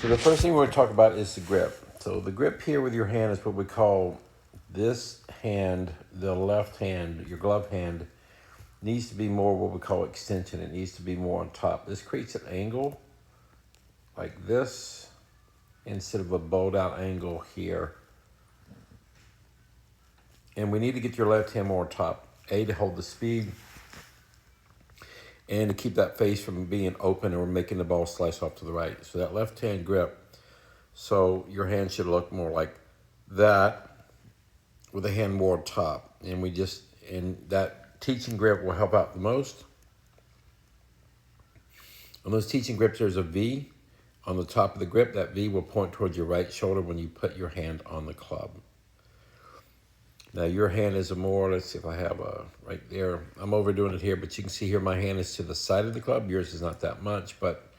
So the first thing we're going to talk about is the grip. So the grip here with your hand is what we call this hand, the left hand, your glove hand, needs to be more what we call extension. It needs to be more on top. This creates an angle like this instead of a bowed out angle here. And we need to get your left hand more on top. A, to hold the speed, and to keep that face from being open or making the ball slice off to the right. So that left hand grip, so your hand should look more like that with the hand more on top. And that teaching grip will help out the most. On those teaching grips, there's a V on the top of the grip. That V will point towards your right shoulder when you put your hand on the club. Now your hand is a more, let's see if I have a right there. I'm overdoing it here, but you can see here my hand is to the side of the club. Yours is not that much, but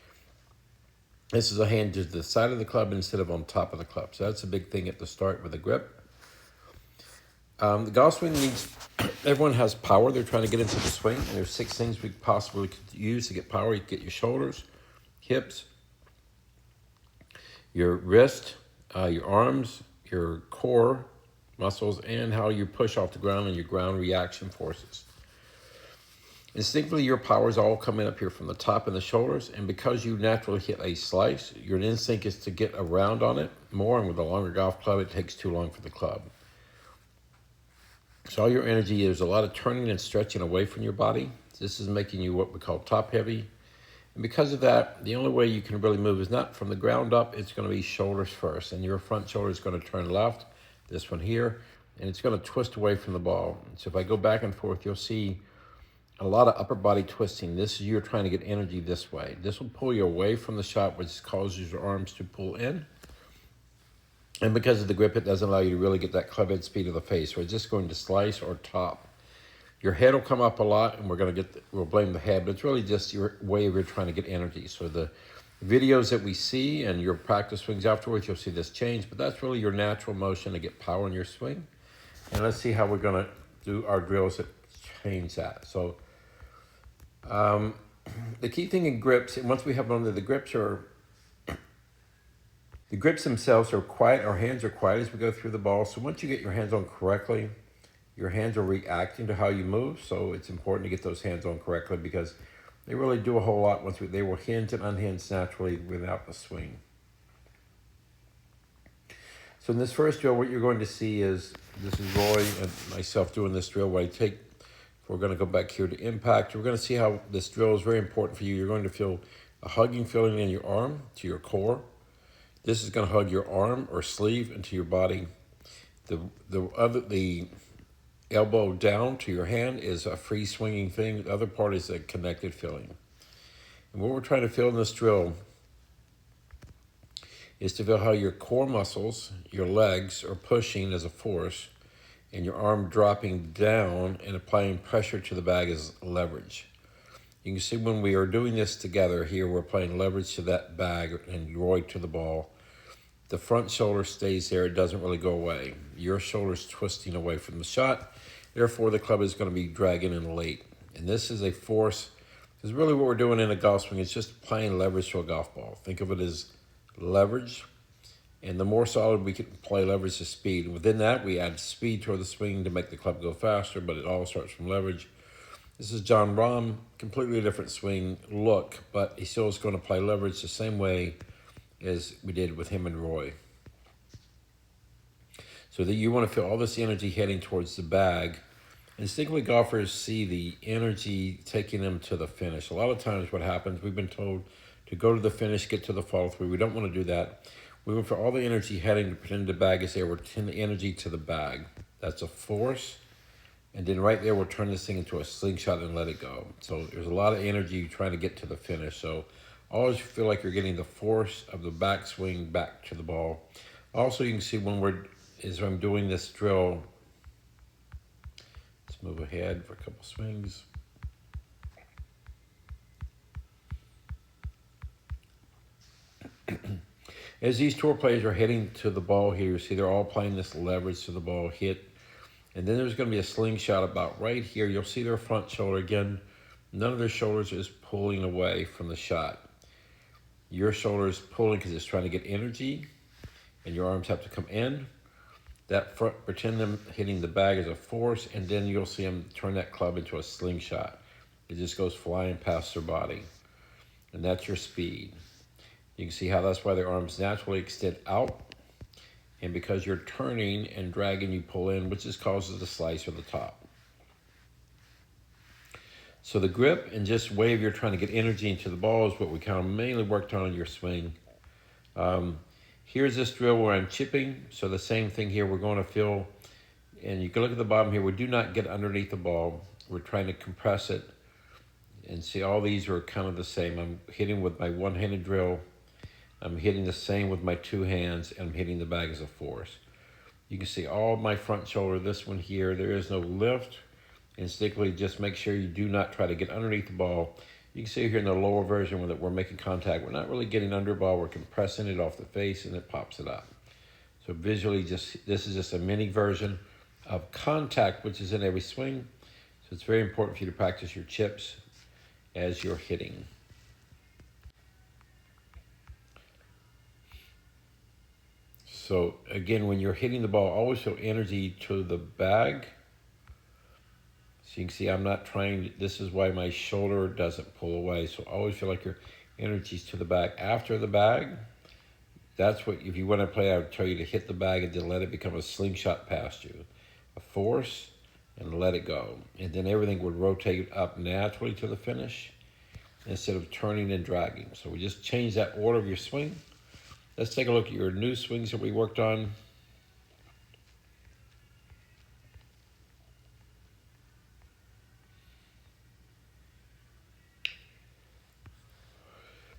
this is a hand to the side of the club instead of on top of the club. So that's a big thing at the start with the grip. The golf swing needs, everyone has power. They're trying to get into the swing, and there's 6 things we possibly could use to get power. You get your shoulders, hips, your wrist, your arms, your core muscles, and how you push off the ground and your ground reaction forces. Instinctively, your power is all coming up here from the top and the shoulders, and because you naturally hit a slice, your instinct is to get around on it more, and with a longer golf club, it takes too long for the club. So all your energy, there's a lot of turning and stretching away from your body. This is making you what we call top heavy. And because of that, the only way you can really move is not from the ground up, it's going to be shoulders first, and your front shoulder is going to turn left, this one here, and it's going to twist away from the ball. So if I go back and forth, you'll see a lot of upper body twisting. This is you're trying to get energy this way. This will pull you away from the shot, which causes your arms to pull in. And because of the grip, it doesn't allow you to really get that club head speed of the face. So it's just going to slice or top. Your head will come up a lot, and we'll blame the head, but it's really just your way of you're trying to get energy. So the videos that we see and your practice swings afterwards, you'll see this change, but that's really your natural motion to get power in your swing. And let's see how we're going to do our drills that change that. So the key thing in grips, and once we have them, the grips themselves are quiet. Our hands are quiet as we go through the ball. So once you get your hands on correctly, your hands are reacting to how you move. So it's important to get those hands on correctly because they really do a whole lot. They will hinge and unhinge naturally without the swing. So in this first drill, what you're going to see is, this is Roy and myself doing this drill where we're going to go back here to impact. We're going to see how this drill is very important for you. You're going to feel a hugging feeling in your arm to your core. This is going to hug your arm or sleeve into your body. The elbow down to your hand is a free swinging thing. The other part is a connected feeling. And what we're trying to feel in this drill is to feel how your core muscles, your legs, are pushing as a force, and your arm dropping down and applying pressure to the bag as leverage. You can see when we are doing this together here, we're applying leverage to that bag and Roy to the ball. The front shoulder stays there. It doesn't really go away. Your shoulder's twisting away from the shot. Therefore, the club is going to be dragging in late. And this is a force, because really what we're doing in a golf swing is just applying leverage to a golf ball. Think of it as leverage. And the more solid we can play leverage to speed. And within that, we add speed toward the swing to make the club go faster, but it all starts from leverage. This is Jon Rahm, completely different swing look, but he still is going to play leverage the same way as we did with him and Roy. So that you want to feel all this energy heading towards the bag. And instinctively, golfers see the energy taking them to the finish. A lot of times what happens, we've been told to go to the finish, get to the follow through. We don't want to do that. We want for all the energy heading to pretend the bag is there. We're turning the energy to the bag. That's a force. And then right there, we'll turn this thing into a slingshot and let it go. So there's a lot of energy trying to get to the finish. So always feel like you're getting the force of the backswing back to the ball. Also, you can see as I'm doing this drill, let's move ahead for a couple swings. As these tour players are heading to the ball here, you see they're all playing this leverage to the ball hit. And then there's going to be a slingshot about right here. You'll see their front shoulder again. None of their shoulders is pulling away from the shot. your shoulder is pulling because it's trying to get energy, and your arms have to come in. That front, pretend them hitting the bag as a force, and then you'll see them turn that club into a slingshot. It just goes flying past their body, and that's your speed. You can see how that's why their arms naturally extend out, and because you're turning and dragging, you pull in, which just causes the slice or the top. So the grip and just wave, you're trying to get energy into the ball is what we kind of mainly worked on in your swing. Here's this drill where I'm chipping. So the same thing here, we're going to feel, and you can look at the bottom here, we do not get underneath the ball. We're trying to compress it. And see, all these are kind of the same. I'm hitting with my one-handed drill. I'm hitting the same with my two hands, and I'm hitting the bag as a force. You can see all my front shoulder, this one here, there is no lift. Instinctively, just make sure you do not try to get underneath the ball. You can see here in the lower version when we're making contact, we're not really getting under the ball, we're compressing it off the face and it pops it up. So visually, this is just a mini version of contact, which is in every swing. So it's very important for you to practice your chips as you're hitting. So again, when you're hitting the ball, always show energy to the bag. So you can see I'm not trying, this is why my shoulder doesn't pull away. So always feel like your energy's to the bag. After the bag, that's what, if you want to play, I would tell you to hit the bag and then let it become a slingshot past you. A force and let it go. And then everything would rotate up naturally to the finish instead of turning and dragging. So we just change that order of your swing. Let's take a look at your new swings that we worked on.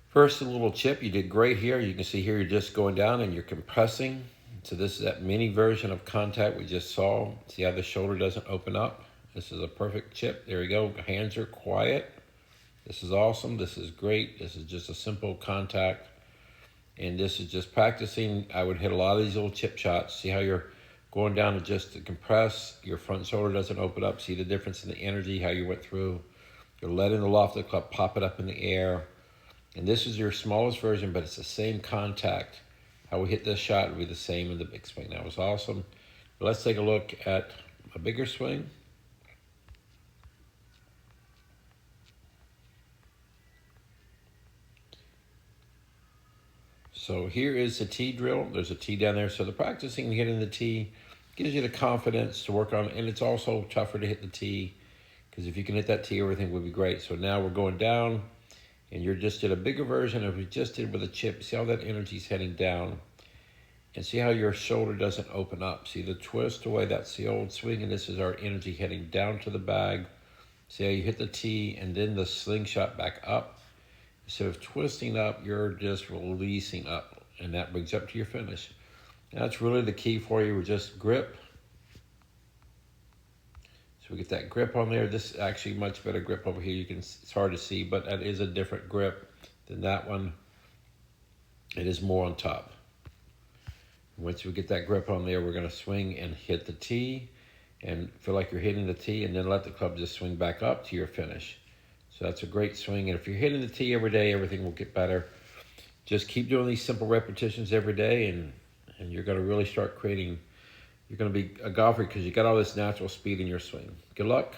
First, a little chip. You did great here. You can see here you're just going down and you're compressing. So this is that mini version of contact we just saw. See how the shoulder doesn't open up? This is a perfect chip. There we go. Hands are quiet. This is awesome. This is great. This is just a simple contact. And this is just practicing. I would hit a lot of these little chip shots. See how you're going down to just to compress. Your front shoulder doesn't open up. See the difference in the energy, how you went through. You're letting the loft of the club pop it up in the air. And this is your smallest version, but it's the same contact. How we hit this shot would be the same in the big swing. That was awesome. But let's take a look at a bigger swing. So here is the tee drill. There's a tee down there. So the practicing and hitting the tee gives you the confidence to work on, and it's also tougher to hit the tee because if you can hit that tee, everything would be great. So now we're going down, and you just did a bigger version of what we just did with a chip. See how that energy's heading down, and see how your shoulder doesn't open up. See the twist away, that's the old swing, and this is our energy heading down to the bag. See how you hit the tee and then the slingshot back up. Instead of twisting up, you're just releasing up, and that brings up to your finish. And that's really the key for you. We're just grip. So we get that grip on there. This is actually much better grip over here. It's hard to see, but that is a different grip than that one. It is more on top. Once we get that grip on there, we're going to swing and hit the tee and feel like you're hitting the tee, and then let the club just swing back up to your finish. So that's a great swing. And if you're hitting the tee every day, everything will get better. Just keep doing these simple repetitions every day, and you're going to really start creating, you're going to be a golfer because you got all this natural speed in your swing. Good luck.